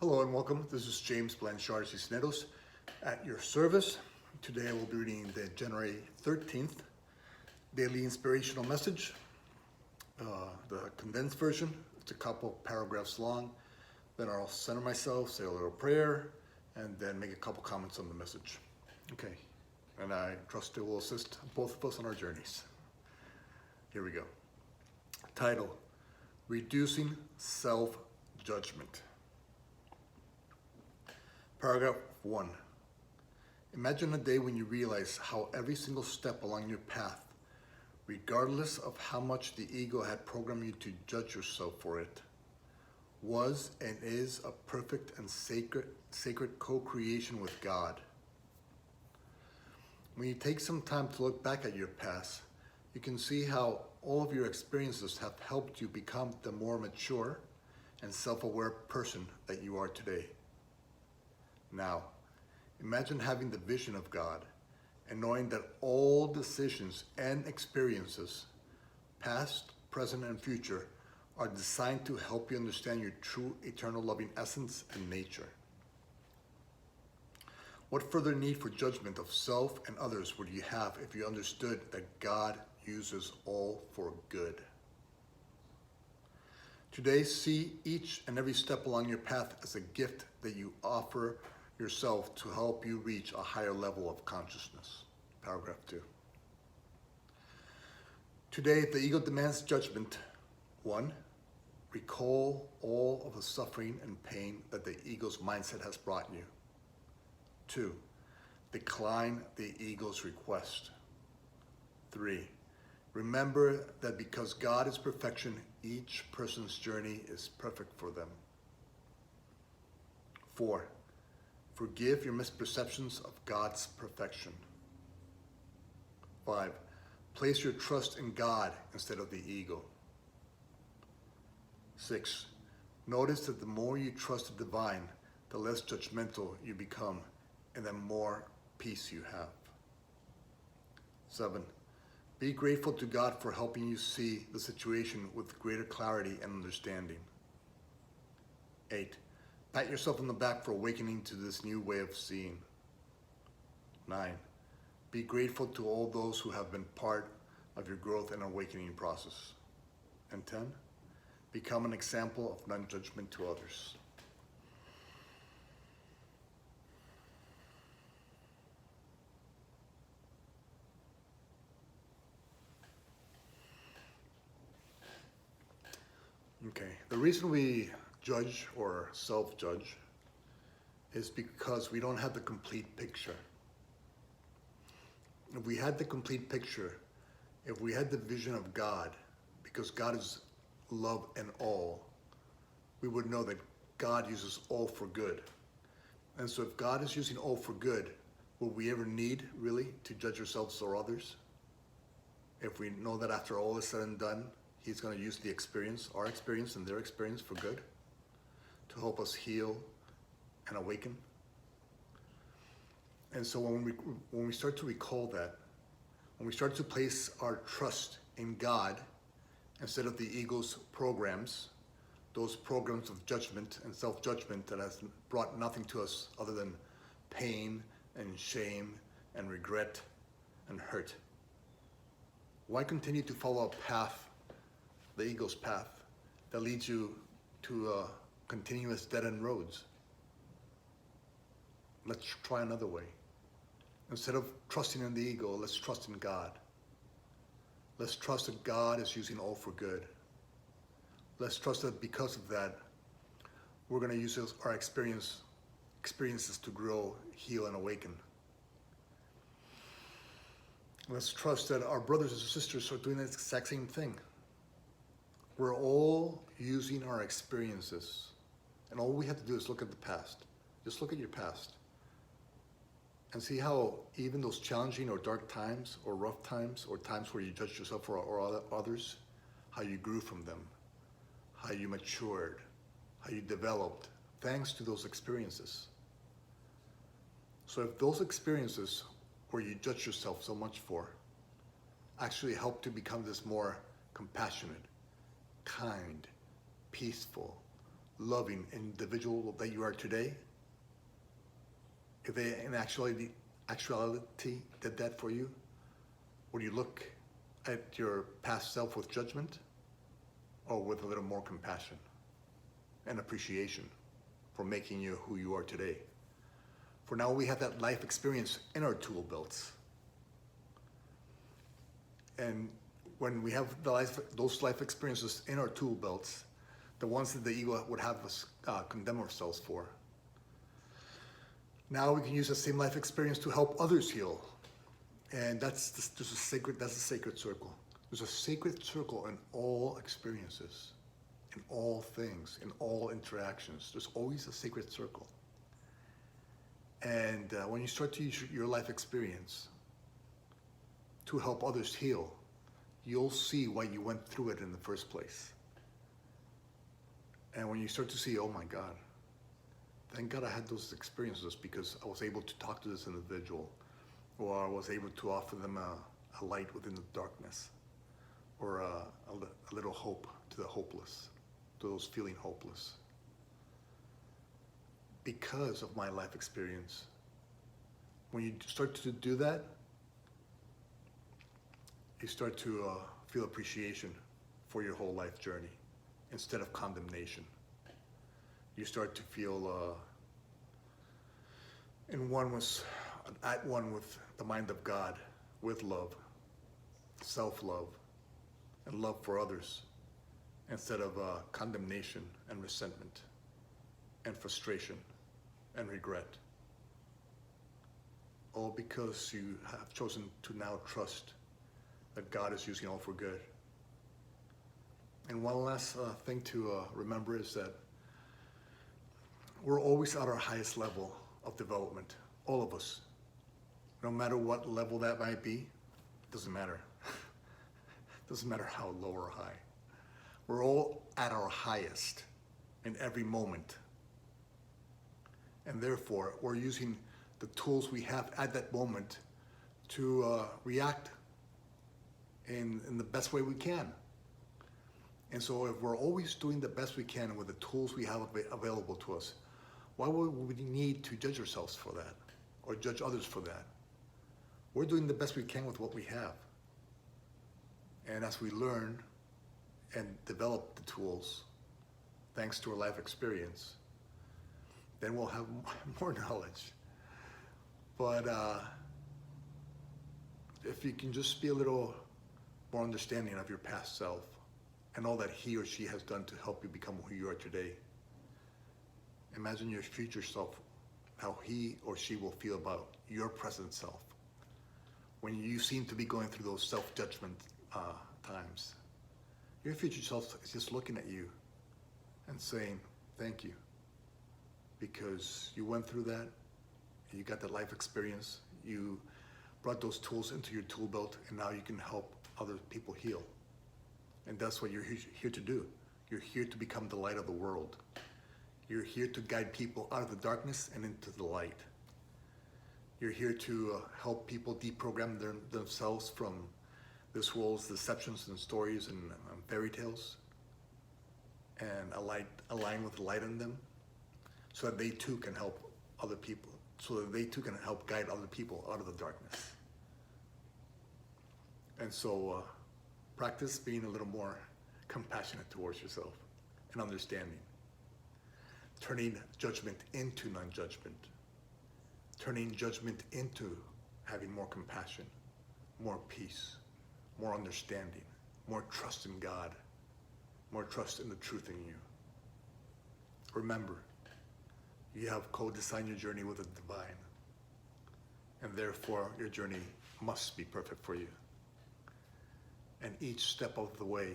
Hello and welcome. This is James Blanchard Cisneros at your service. Today I will be reading the January 13th Daily Inspirational Message, the condensed version. It's a couple paragraphs long. Then I'll center myself, say a little prayer, and then make a couple comments on the message. Okay, and I trust it will assist both of us on our journeys. Here we go. Title: Reducing Self-Judgment. Paragraph 1. Imagine a day when you realize how every single step along your path, regardless of how much the ego had programmed you to judge yourself for it, was and is a perfect and sacred co-creation with God. When you take some time to look back at your past, you can see how all of your experiences have helped you become the more mature and self-aware person that you are today. Now, imagine having the vision of God and knowing that all decisions and experiences, past, present, and future, are designed to help you understand your true, eternal, loving essence and nature. What further need for judgment of self and others would you have if you understood that God uses all for good? Today, see each and every step along your path as a gift that you offer yourself to help you reach a higher level of consciousness. Paragraph 2. Today, if the ego demands judgment, 1. Recall all of the suffering and pain that the ego's mindset has brought you. 2. Decline the ego's request. 3. Remember that because God is perfection, each person's journey is perfect for them. 4. Forgive your misperceptions of God's perfection. 5. Place your trust in God instead of the ego. 6. Notice that the more you trust the divine, the less judgmental you become, and the more peace you have. 7. Be grateful to God for helping you see the situation with greater clarity and understanding. 8. Pat yourself on the back for awakening to this new way of seeing. 9. Be grateful to all those who have been part of your growth and awakening process. And 10. Become an example of non-judgment to others. Okay, the reason we judge or self-judge is because we don't have the complete picture. If we had the complete picture, if we had the vision of God, because God is love and all, we would know that God uses all for good. And so if God is using all for good, will we ever need really to judge ourselves or others? If we know that after all is said and done, He's going to use the experience, our experience and their experience for good, to help us heal and awaken. And so when we start to recall that, when we start to place our trust in God instead of the ego's programs, those programs of judgment and self-judgment that has brought nothing to us other than pain and shame and regret and hurt, why continue to follow a path, the ego's path, that leads you to continuous dead-end roads? Let's try another way. Instead of trusting in the ego, let's trust in God. Let's trust that God is using all for good. Let's trust that because of that, we're going to use our experiences to grow, heal, and awaken. Let's trust that our brothers and sisters are doing the exact same thing. We're all using our experiences, and all we have to do is look at the past. Just look at your past and see how even those challenging or dark times or rough times or times where you judged yourself or others, how you grew from them, how you matured, how you developed thanks to those experiences. So if those experiences where you judge yourself so much for actually help to become this more compassionate, kind, peaceful, loving individual that you are today, if they in actuality did that for you, would you look at your past self with judgment, or with a little more compassion and appreciation for making you who you are today? For now we have that life experience in our tool belts. And when we have those life experiences in our tool belts, the ones that the ego would have us condemn ourselves for, now we can use the same life experience to help others heal. And that's a sacred circle. There's a sacred circle in all experiences, in all things, in all interactions. There's always a sacred circle. And when you start to use your life experience to help others heal, you'll see why you went through it in the first place. And when you start to see, oh my God, thank God I had those experiences, because I was able to talk to this individual, or I was able to offer them a light within the darkness, or a little hope to the hopeless, to those feeling hopeless. Because of my life experience, when you start to do that, you start to feel appreciation for your whole life journey instead of condemnation. You start to feel at one with the mind of God, with love, self-love, and love for others, instead of condemnation and resentment and frustration and regret. All because you have chosen to now trust that God is using all for good. And one last thing to remember is that we're always at our highest level of development, all of us. No matter what level that might be, doesn't matter. Doesn't matter how low or high. We're all at our highest in every moment. And therefore, we're using the tools we have at that moment to react in the best way we can. And so if we're always doing the best we can with the tools we have available to us, why would we need to judge ourselves for that or judge others for that? We're doing the best we can with what we have. And as we learn and develop the tools, thanks to our life experience, then we'll have more knowledge. But if you can just be a little more understanding of your past self and all that he or she has done to help you become who you are today, imagine your future self, how he or she will feel about your present self when you seem to be going through those self-judgment times. Your future self is just looking at you and saying, thank you, because you went through that, you got that life experience, you brought those tools into your tool belt, and now you can help other people heal. And that's what you're here to do. You're here to become the light of the world. You're here to guide people out of the darkness and into the light. You're here to help people deprogram themselves from this world's deceptions and stories and fairy tales, and align with the light in them, so that they too can help other people, so that they too can help guide other people out of the darkness. And so practice being a little more compassionate towards yourself and understanding. Turning judgment into non-judgment. Turning judgment into having more compassion, more peace, more understanding, more trust in God, more trust in the truth in you. Remember, you have co-designed your journey with the divine, and therefore your journey must be perfect for you. And each step of the way,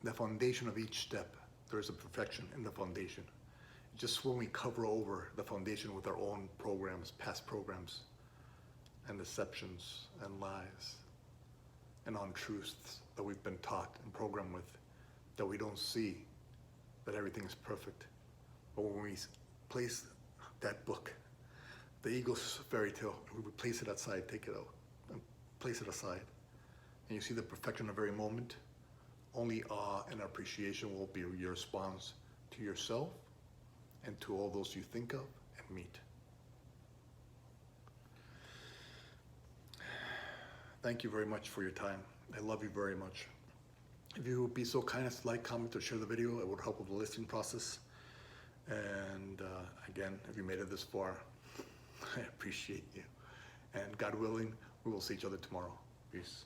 the foundation of each step, there is a perfection in the foundation. Just when we cover over the foundation with our own programs, past programs, and deceptions and lies, and untruths that we've been taught and programmed with, that we don't see that everything is perfect. But when we place that book, the ego's fairy tale, we place it aside, take it out, and place it aside, and you see the perfection of every moment, only awe and appreciation will be your response to yourself, and to all those you think of and meet. Thank you very much for your time. I love you very much. If you would be so kind as to like, comment, or share the video, it would help with the listening process. And again, if you made it this far, I appreciate you. And God willing, we will see each other tomorrow. Peace.